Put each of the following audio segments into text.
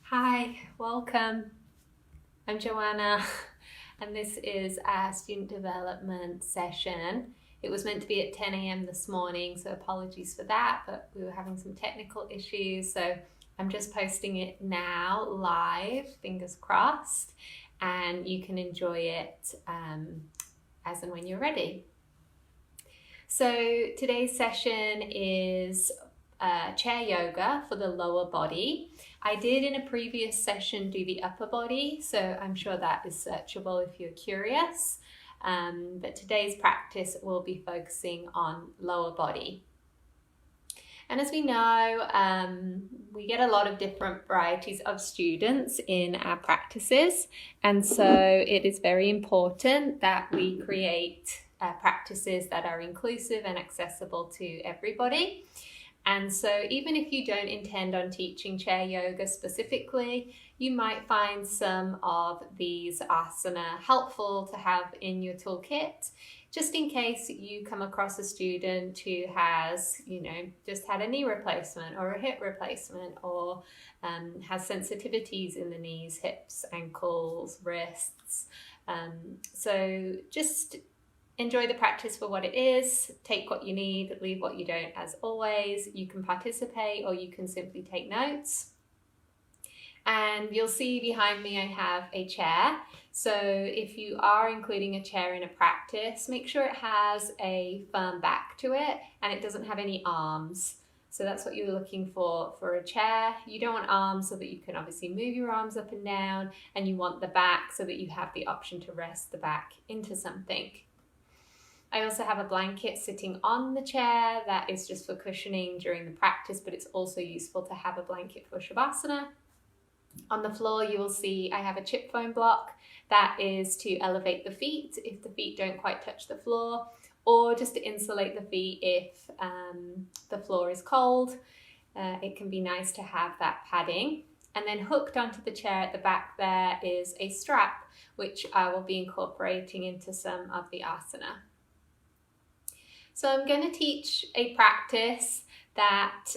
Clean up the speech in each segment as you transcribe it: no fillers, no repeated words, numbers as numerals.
Hi, welcome. I'm Joanna, and this is our student development session. It was meant to be at 10 a.m. this morning, so apologies for that, but we were having some technical issues, so I'm just posting it now live, fingers crossed, and you can enjoy it as and when you're ready. So today's session is chair yoga for the lower body. I did in a previous session do the upper body, so I'm sure that is searchable if you're curious. But today's practice will be focusing on lower body. And as we know, we get a lot of different varieties of students in our practices. And so it is very important that we create practices that are inclusive and accessible to everybody. And so even if you don't intend on teaching chair yoga specifically, you might find some of these asana helpful to have in your toolkit, just in case you come across a student who has, just had a knee replacement or a hip replacement, or has sensitivities in the knees, hips, ankles, wrists. So just enjoy the practice for what it is, take what you need, leave what you don't as always. You can participate or you can simply take notes. And you'll see behind me I have a chair. So if you are including a chair in a practice, make sure it has a firm back to it and it doesn't have any arms. So that's what you're looking for a chair. You don't want arms so that you can obviously move your arms up and down, and you want the back so that you have the option to rest the back into something. I also have a blanket sitting on the chair that is just for cushioning during the practice, but it's also useful to have a blanket for Shavasana. On the floor, you will see I have a chip foam block that is to elevate the feet if the feet don't quite touch the floor, or just to insulate the feet if the floor is cold. It can be nice to have that padding. And then hooked onto the chair at the back there is a strap, which I will be incorporating into some of the asana. So I'm going to teach a practice that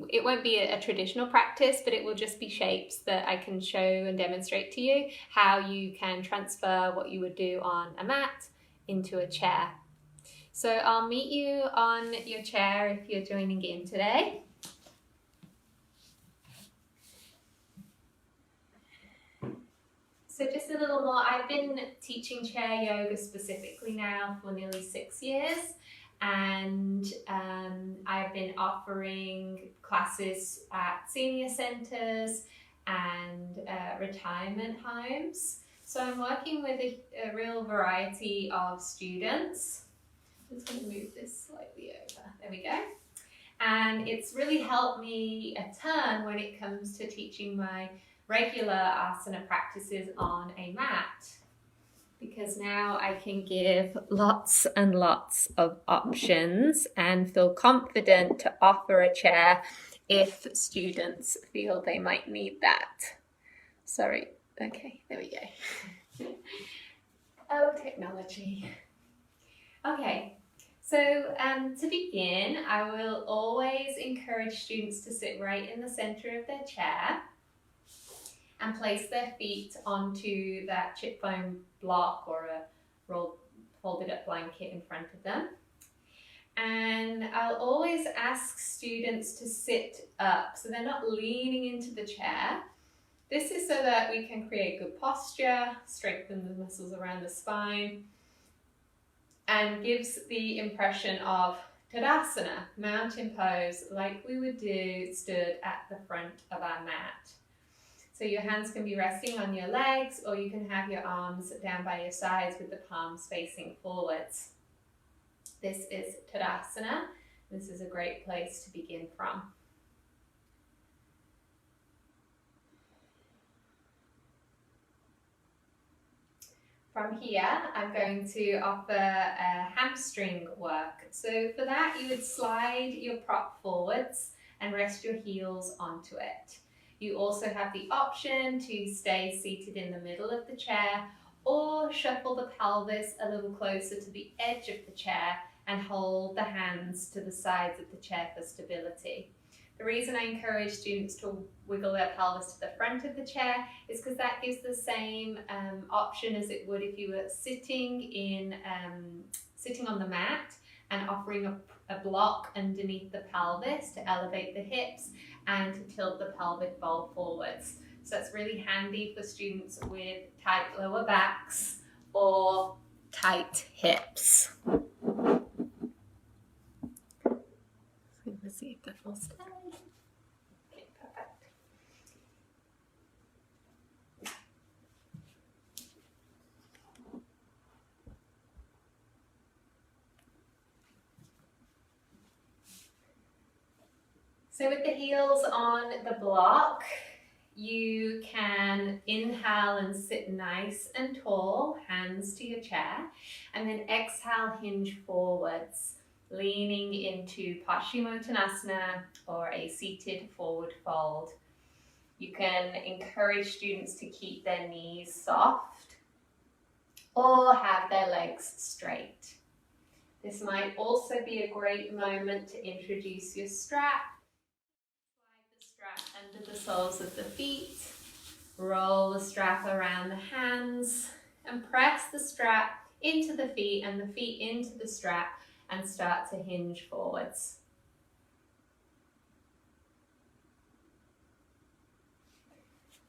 it won't be a traditional practice, but it will just be shapes that I can show and demonstrate to you how you can transfer what you would do on a mat into a chair. So I'll meet you on your chair if you're joining in today. So just a little more, I've been teaching chair yoga specifically now for nearly 6 years, and I've been offering classes at senior centres and retirement homes. So I'm working with a real variety of students. I'm just going to move this slightly over. There we go. And it's really helped me a ton when it comes to teaching my regular asana practices on a mat, because now I can give lots and lots of options and feel confident to offer a chair if students feel they might need that. Sorry, okay, there we go. Oh, technology. Okay. So to begin, I will always encourage students to sit right in the center of their chair and place their feet onto that chip foam block or a folded up blanket in front of them. And I'll always ask students to sit up, so they're not leaning into the chair. This is so that we can create good posture, strengthen the muscles around the spine, and gives the impression of Tadasana, mountain pose, like we would do stood at the front of our mat. So your hands can be resting on your legs, or you can have your arms down by your sides with the palms facing forwards. This is Tadasana. This is a great place to begin from. From here, I'm going to offer a hamstring work. So for that, you would slide your prop forwards and rest your heels onto it. You also have the option to stay seated in the middle of the chair or shuffle the pelvis a little closer to the edge of the chair and hold the hands to the sides of the chair for stability. The reason I encourage students to wiggle their pelvis to the front of the chair is because that gives the same option as it would if you were sitting on the mat and offering a block underneath the pelvis to elevate the hips and to tilt the pelvic bowl forwards. So it's really handy for students with tight lower backs or tight hips. Let's see if that will stay. Okay, perfect. So with the heels on the block, you can inhale and sit nice and tall, hands to your chair, and then exhale, hinge forwards, leaning into Paschimottanasana or a seated forward fold. You can encourage students to keep their knees soft or have their legs straight. This might also be a great moment to introduce your strap. Slide the strap under the soles of the feet, roll the strap around the hands, and press the strap into the feet and the feet into the strap and start to hinge forwards.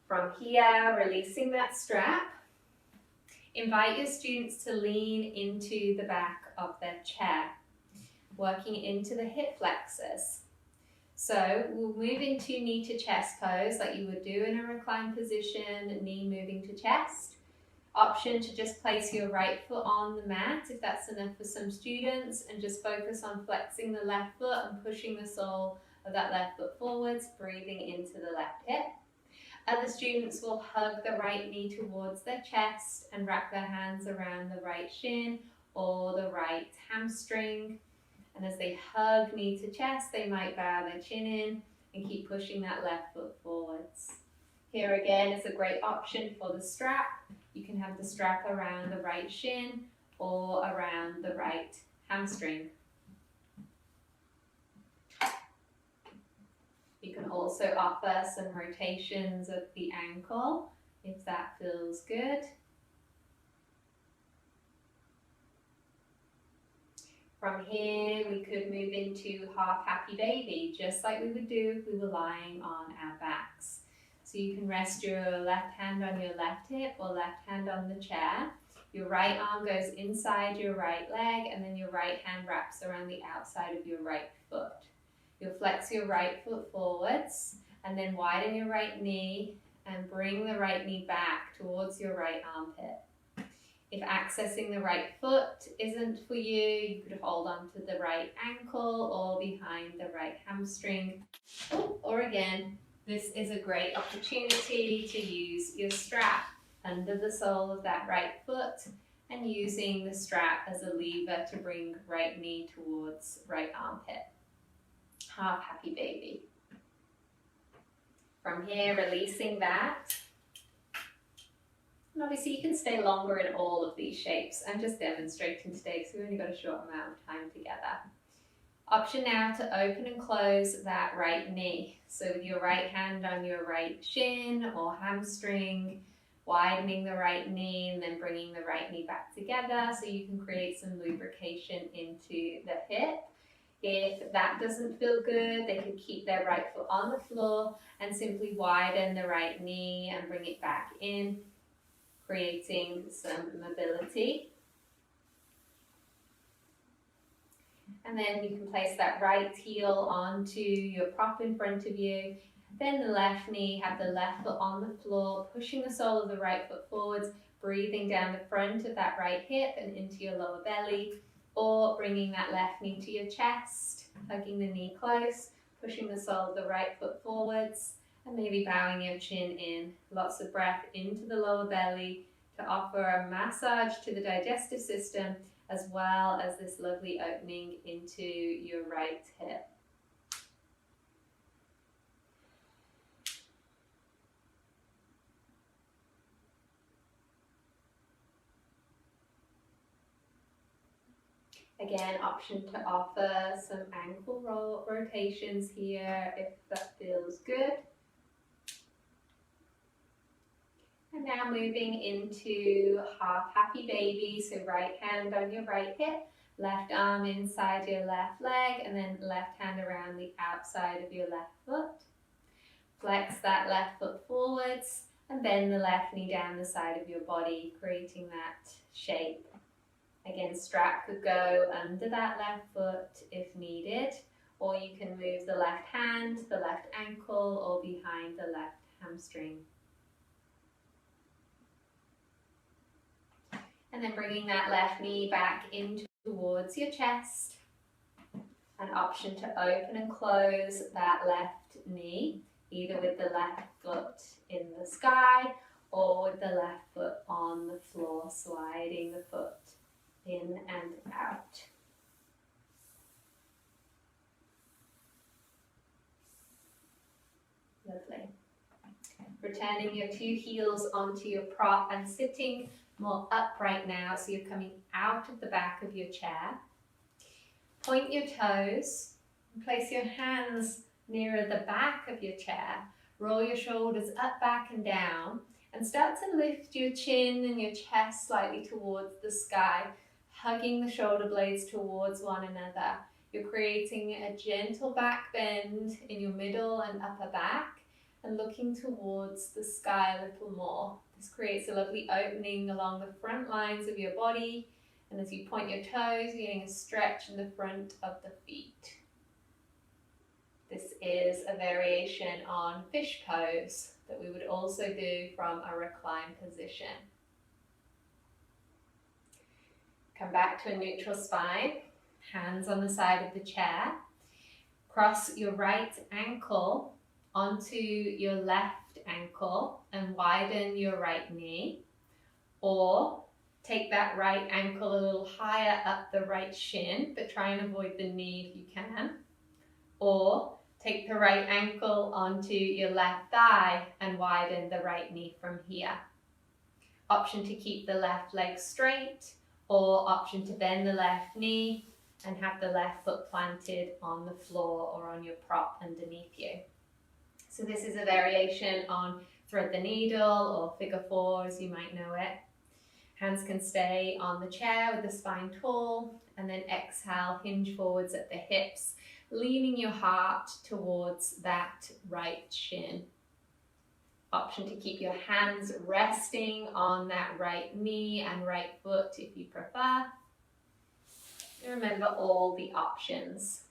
From here, releasing that strap, invite your students to lean into the back of their chair, working into the hip flexors. So we'll move into knee to chest pose like you would do in a reclined position, knee moving to chest. Option to just place your right foot on the mat if that's enough for some students, and just focus on flexing the left foot and pushing the sole of that left foot forwards, breathing into the left hip. Other students will hug the right knee towards their chest and wrap their hands around the right shin or the right hamstring. And as they hug knee to chest, they might bow their chin in and keep pushing that left foot forwards. Here again is a great option for the strap. You can have the strap around the right shin or around the right hamstring. You can also offer some rotations of the ankle if that feels good. From here, we could move into half happy baby, just like we would do if we were lying on our backs. So you can rest your left hand on your left hip or left hand on the chair. Your right arm goes inside your right leg, and then your right hand wraps around the outside of your right foot. You'll flex your right foot forwards and then widen your right knee and bring the right knee back towards your right armpit. If accessing the right foot isn't for you, you could hold on to the right ankle or behind the right hamstring. Or again, this is a great opportunity to use your strap under the sole of that right foot and using the strap as a lever to bring right knee towards right armpit. Half happy baby. From here, releasing that. And obviously you can stay longer in all of these shapes. I'm just demonstrating today because we've only got a short amount of time together. Option now to open and close that right knee. So with your right hand on your right shin or hamstring, widening the right knee and then bringing the right knee back together so you can create some lubrication into the hip. If that doesn't feel good, they can keep their right foot on the floor and simply widen the right knee and bring it back in, creating some mobility. And then you can place that right heel onto your prop in front of you. Then the left knee, have the left foot on the floor, pushing the sole of the right foot forwards, breathing down the front of that right hip and into your lower belly, or bringing that left knee to your chest, hugging the knee close, pushing the sole of the right foot forwards, and maybe bowing your chin in. Lots of breath into the lower belly to offer a massage to the digestive system, as well as this lovely opening into your right hip. Again, option to offer some ankle rotations here if that feels good. And now moving into half happy baby, so right hand on your right hip, left arm inside your left leg, and then left hand around the outside of your left foot. Flex that left foot forwards and bend the left knee down the side of your body, creating that shape. Again, strap could go under that left foot if needed, or you can move the left hand, the left ankle, or behind the left hamstring. And then bringing that left knee back in towards your chest. An option to open and close that left knee, either with the left foot in the sky or with the left foot on the floor, sliding the foot in and out. Lovely. Returning your two heels onto your prop and sitting more upright now, so you're coming out of the back of your chair. Point your toes and place your hands nearer the back of your chair. Roll your shoulders up, back and down, and start to lift your chin and your chest slightly towards the sky, hugging the shoulder blades towards one another. You're creating a gentle back bend in your middle and upper back and looking towards the sky a little more. This creates a lovely opening along the front lines of your body, and as you point your toes, you're getting a stretch in the front of the feet. This is a variation on fish pose that we would also do from a reclined position. Come back to a neutral spine, hands on the side of the chair. Cross your right ankle onto your left ankle and widen your right knee, or take that right ankle a little higher up the right shin, but try and avoid the knee if you can, or take the right ankle onto your left thigh and widen the right knee from here. Option to keep the left leg straight, or option to bend the left knee and have the left foot planted on the floor or on your prop underneath you. So this is a variation on thread the needle or figure four as you might know it. Hands can stay on the chair with the spine tall, and then exhale, hinge forwards at the hips, leaning your heart towards that right shin. Option to keep your hands resting on that right knee and right foot if you prefer. Remember all the options.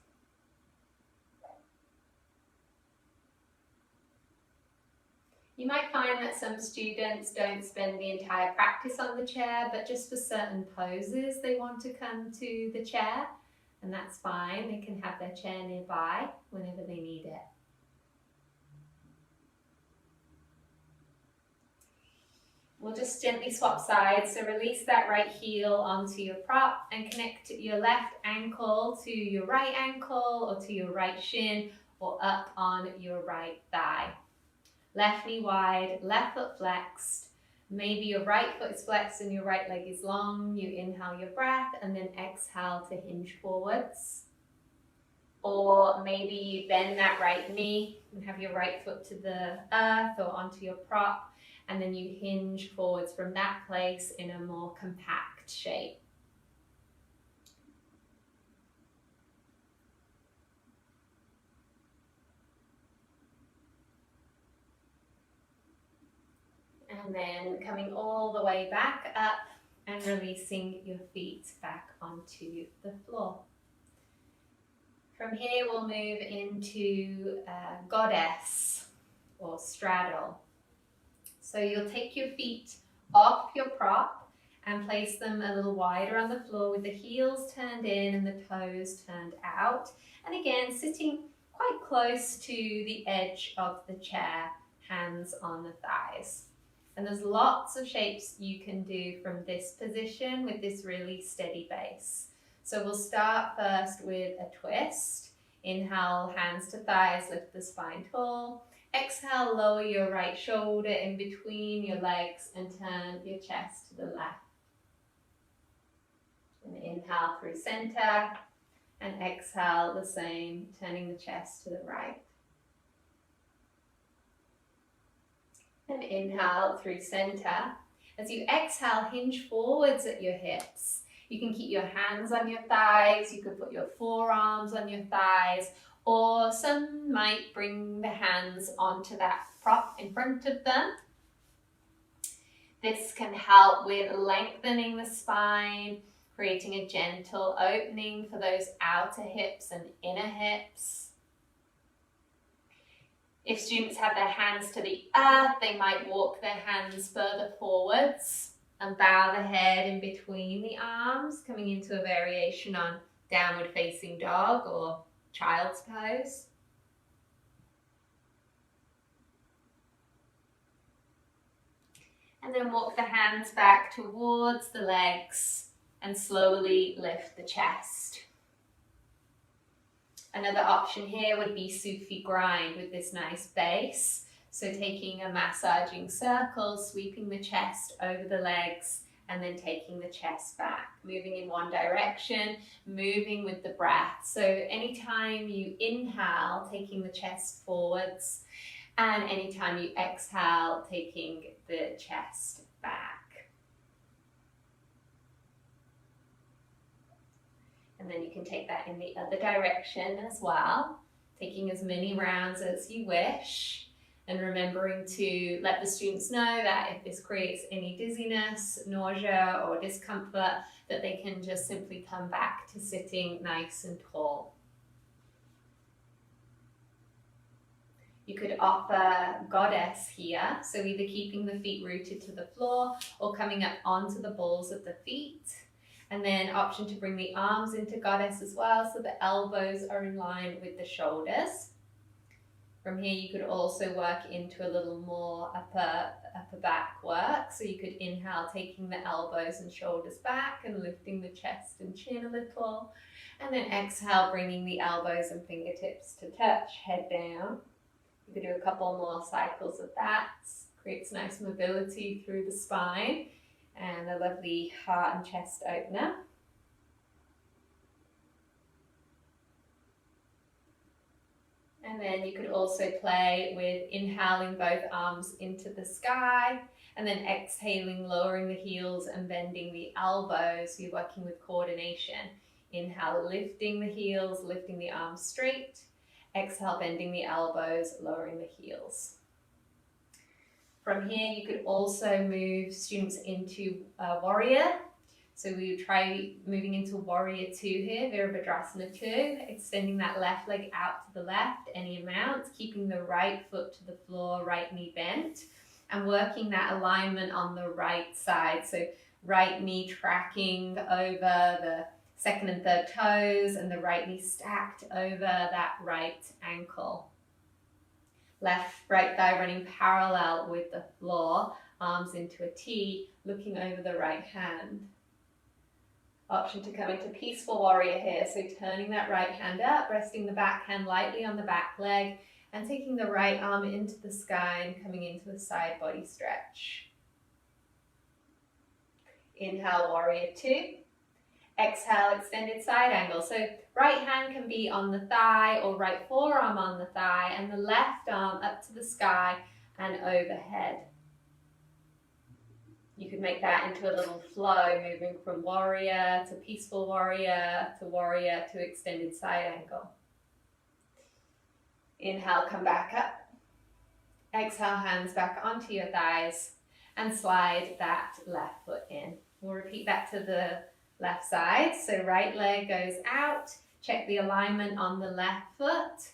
You might find that some students don't spend the entire practice on the chair, but just for certain poses they want to come to the chair, and that's fine. They can have their chair nearby whenever they need it. We'll just gently swap sides, so release that right heel onto your prop and connect your left ankle to your right ankle or to your right shin or up on your right thigh. Left knee wide, left foot flexed. Maybe your right foot is flexed and your right leg is long. You inhale your breath and then exhale to hinge forwards. Or maybe you bend that right knee and have your right foot to the earth or onto your prop, and then you hinge forwards from that place in a more compact shape. And then coming all the way back up and releasing your feet back onto the floor. From here we'll move into goddess or straddle. So you'll take your feet off your prop and place them a little wider on the floor with the heels turned in and the toes turned out. And again, sitting quite close to the edge of the chair, hands on the thighs. And there's lots of shapes you can do from this position with this really steady base. So we'll start first with a twist. Inhale, hands to thighs, lift the spine tall. Exhale, lower your right shoulder in between your legs and turn your chest to the left. And inhale through center, and exhale the same, turning the chest to the right. And inhale through center. As you exhale, hinge forwards at your hips. You can keep your hands on your thighs, you could put your forearms on your thighs, or some might bring the hands onto that prop in front of them. This can help with lengthening the spine, creating a gentle opening for those outer hips and inner hips. If students have their hands to the earth, they might walk their hands further forwards and bow the head in between the arms, coming into a variation on downward facing dog or child's pose. And then walk the hands back towards the legs and slowly lift the chest. Another option here would be Sufi grind with this nice base. So taking a massaging circle, sweeping the chest over the legs, and then taking the chest back, moving in one direction, moving with the breath. So anytime you inhale, taking the chest forwards, and anytime you exhale, taking the chest back. And then you can take that in the other direction as well, taking as many rounds as you wish. And remembering to let the students know that if this creates any dizziness, nausea, or discomfort, that they can just simply come back to sitting nice and tall. You could offer goddess here, so either keeping the feet rooted to the floor or coming up onto the balls of the feet. And then option to bring the arms into goddess as well, so the elbows are in line with the shoulders. From here, you could also work into a little more upper back work. So you could inhale, taking the elbows and shoulders back and lifting the chest and chin a little. And then exhale, bringing the elbows and fingertips to touch, head down. You could do a couple more cycles of that. Creates nice mobility through the spine and a lovely heart and chest opener. And then you could also play with inhaling both arms into the sky and then exhaling, lowering the heels and bending the elbows. So you're working with coordination. Inhale, lifting the heels, lifting the arms straight. Exhale, bending the elbows, lowering the heels. From here, you could also move students into warrior. So we would try moving into warrior 2 here, Virabhadrasana 2, extending that left leg out to the left, any amount, keeping the right foot to the floor, right knee bent, and working that alignment on the right side. So right knee tracking over the second and third toes and the right knee stacked over that right ankle. Right thigh running parallel with the floor, arms into a T, looking over the right hand. Option to come into peaceful warrior here, so turning that right hand up, resting the back hand lightly on the back leg, and taking the right arm into the sky and coming into a side body stretch. Inhale, warrior 2. Exhale, extended side angle. So right hand can be on the thigh or right forearm on the thigh, and the left arm up to the sky and overhead. You could make that into a little flow, moving from warrior to peaceful warrior to extended side angle. Inhale, come back up. Exhale, hands back onto your thighs and slide that left foot in. We'll repeat that to the left side. So right leg goes out. Check the alignment on the left foot.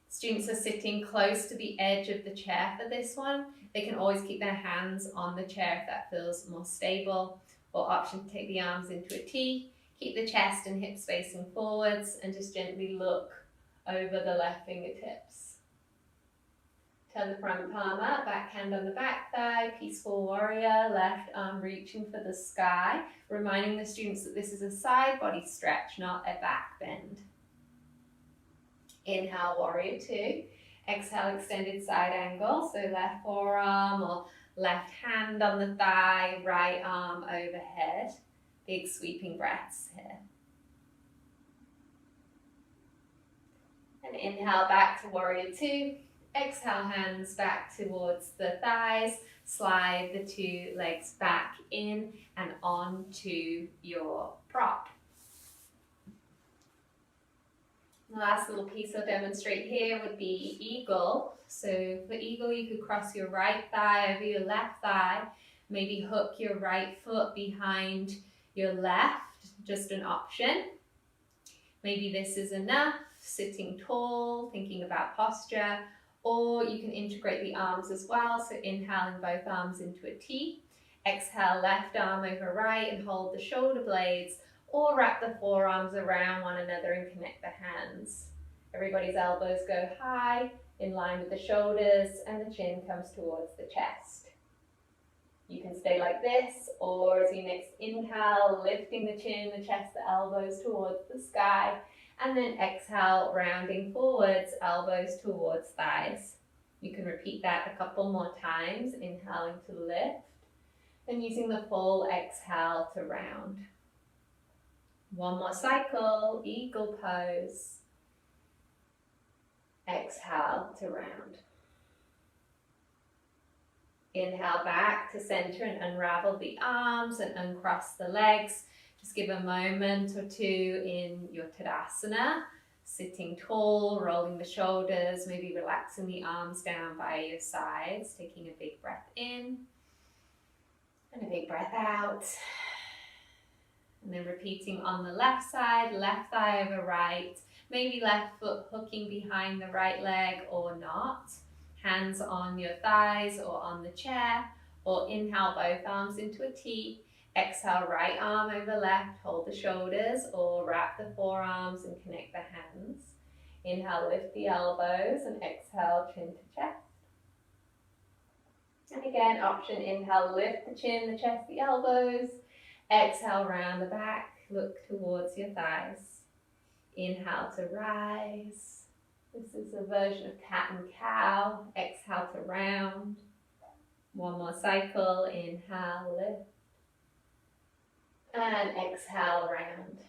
Students are sitting close to the edge of the chair for this one. They can always keep their hands on the chair if that feels more stable, or option to take the arms into a T, keep the chest and hips facing forwards, and just gently look over the left fingertips. Turn the front palm up, back hand on the back thigh, peaceful warrior, left arm reaching for the sky, reminding the students that this is a side body stretch, not a back bend. Inhale, warrior 2. Exhale, extended side angle. So left forearm or left hand on the thigh, right arm overhead. Big sweeping breaths here. And inhale back to warrior two. Exhale, hands back towards the thighs. Slide the two legs back in and onto your prop. The last little piece I'll demonstrate here would be eagle. So for eagle, you could cross your right thigh over your left thigh. Maybe hook your right foot behind your left, just an option. Maybe this is enough, sitting tall, thinking about posture, or you can integrate the arms as well. So inhaling both arms into a T. Exhale, left arm over right and hold the shoulder blades, or wrap the forearms around one another and connect the hands. Everybody's elbows go high, in line with the shoulders, and the chin comes towards the chest. You can stay like this, or as you next inhale, lifting the chin, the chest, the elbows towards the sky, and then exhale, rounding forwards, elbows towards thighs. You can repeat that a couple more times, inhaling to lift, and using the full exhale to round. One more cycle, eagle pose. Exhale to round. Inhale back to center and unravel the arms and uncross the legs. Just give a moment or two in your Tadasana, sitting tall, rolling the shoulders, maybe relaxing the arms down by your sides, taking a big breath in and a big breath out. And then repeating on the left side, left thigh over right, maybe left foot hooking behind the right leg or not. Hands on your thighs or on the chair, or inhale both arms into a T. Exhale, right arm over left, hold the shoulders, or wrap the forearms and connect the hands. Inhale, lift the elbows, and exhale, chin to chest. And again, option, inhale, lift the chin, the chest, the elbows. Exhale, round the back, look towards your thighs. Inhale to rise. This is a version of cat and cow. Exhale to round. One more cycle, inhale, lift. And exhale, round.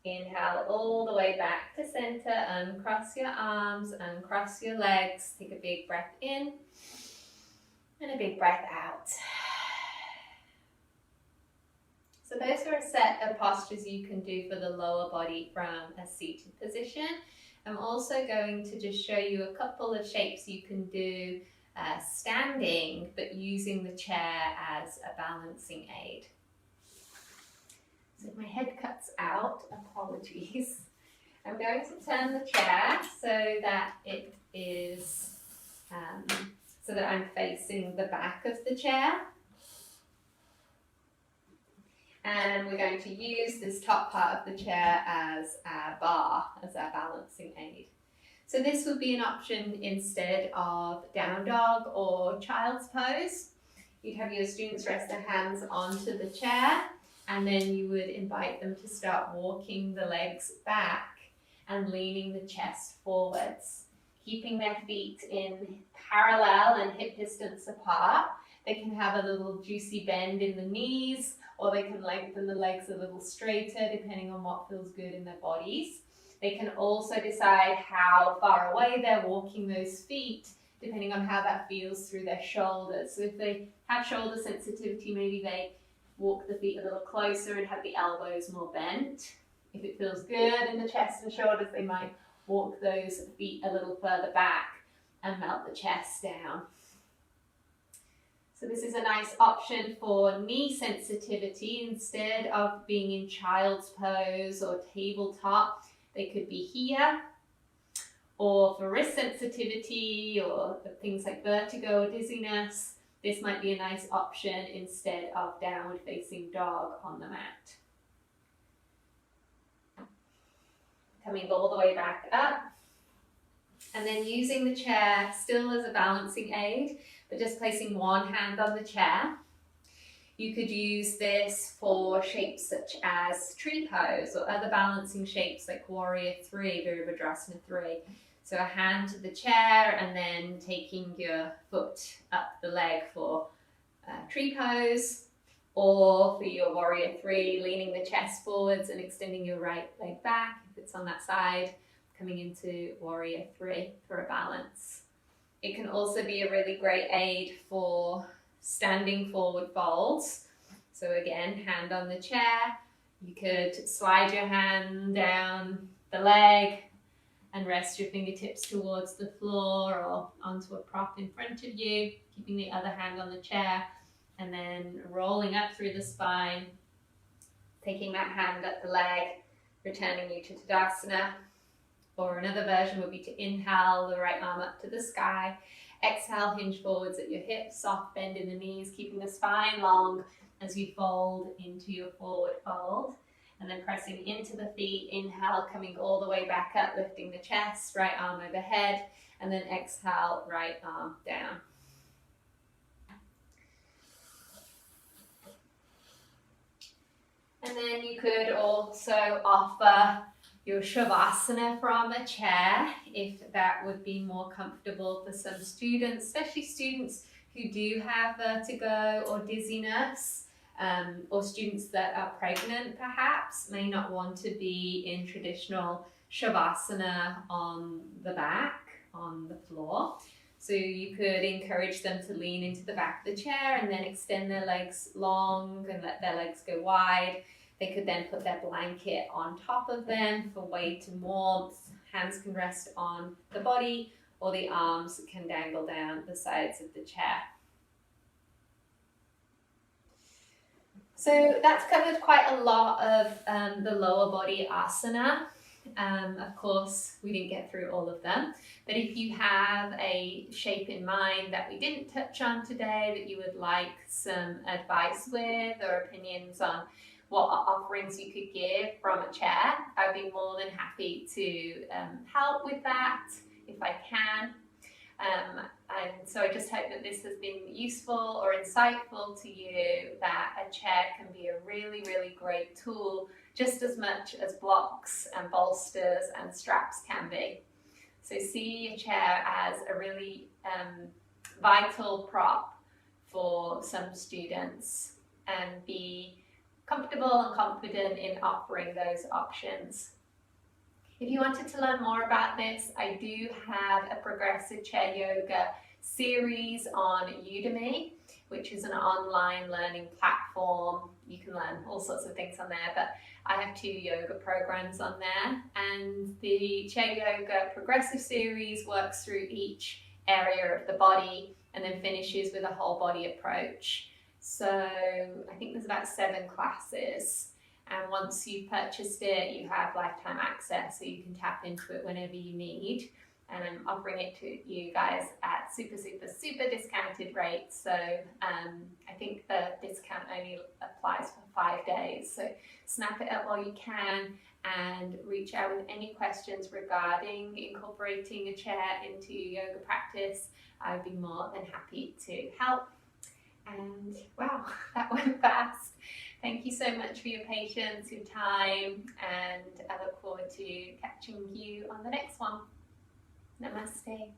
Inhale all the way back to center, uncross your arms, uncross your legs. Take a big breath in and a big breath out. So those are a set of postures you can do for the lower body from a seated position. I'm also going to just show you a couple of shapes you can do standing, but using the chair as a balancing aid. So my head cuts out, apologies. I'm going to turn the chair so that it is, so that I'm facing the back of the chair. And we're going to use this top part of the chair as our bar, as our balancing aid. So this would be an option instead of down dog or child's pose. You'd have your students rest their hands onto the chair, and then you would invite them to start walking the legs back and leaning the chest forwards, keeping their feet in parallel and hip distance apart. They can have a little juicy bend in the knees, or they can lengthen the legs a little straighter depending on what feels good in their bodies. They can also decide how far away they're walking those feet depending on how that feels through their shoulders. So if they have shoulder sensitivity, maybe they walk the feet a little closer and have the elbows more bent. If it feels good in the chest and shoulders, they might walk those feet a little further back and melt the chest down. So this is a nice option for knee sensitivity. Instead of being in child's pose or tabletop, they could be here. Or for wrist sensitivity or things like vertigo or dizziness, this might be a nice option instead of downward facing dog on the mat. Coming all the way back up. And then using the chair still as a balancing aid, but just placing one hand on the chair. You could use this for shapes such as tree pose or other balancing shapes like warrior 3, Virabhadrasana 3. So a hand to the chair and then taking your foot up the leg for tree pose. Or for your warrior 3, leaning the chest forwards and extending your right leg back if it's on that side, coming into warrior 3 for a balance. It can also be a really great aid for standing forward folds. So again, hand on the chair, you could slide your hand down the leg and rest your fingertips towards the floor or onto a prop in front of you, keeping the other hand on the chair, and then rolling up through the spine, taking that hand up the leg, returning you to Tadasana. Or another version would be to inhale the right arm up to the sky, exhale, hinge forwards at your hips, soft bend in the knees, keeping the spine long as you fold into your forward fold. And then pressing into the feet, inhale, coming all the way back up, lifting the chest, right arm overhead, and then exhale, right arm down. And then you could also offer your Shavasana from a chair if that would be more comfortable for some students, especially students who do have vertigo or dizziness. Or students that are pregnant perhaps may not want to be in traditional Shavasana on the back, on the floor. So you could encourage them to lean into the back of the chair and then extend their legs long and let their legs go wide. They could then put their blanket on top of them for weight and warmth. Hands can rest on the body or the arms can dangle down the sides of the chair. So that's covered quite a lot of the lower body asana. Of course, we didn't get through all of them, but if you have a shape in mind that we didn't touch on today that you would like some advice with or opinions on what offerings you could give from a chair, I'd be more than happy to help with that if I can. And so I just hope that this has been useful or insightful to you, that a chair can be a really, really great tool, just as much as blocks and bolsters and straps can be. So see a chair as a really vital prop for some students and be comfortable and confident in offering those options. If you wanted to learn more about this, I do have a progressive chair yoga series on Udemy, which is an online learning platform. You can learn all sorts of things on there, but I have 2 yoga programs on there, and the chair yoga progressive series works through each area of the body and then finishes with a whole body approach. So I think there's about 7 classes. And once you've purchased it, you have lifetime access, so you can tap into it whenever you need. And I'm offering it to you guys at super discounted rates. So I think the discount only applies for 5 days. So snap it up while you can and reach out with any questions regarding incorporating a chair into your yoga practice. I'd be more than happy to help. And wow, that went fast. Thank you so much for your patience, your time, and I look forward to catching you on the next one. Namaste.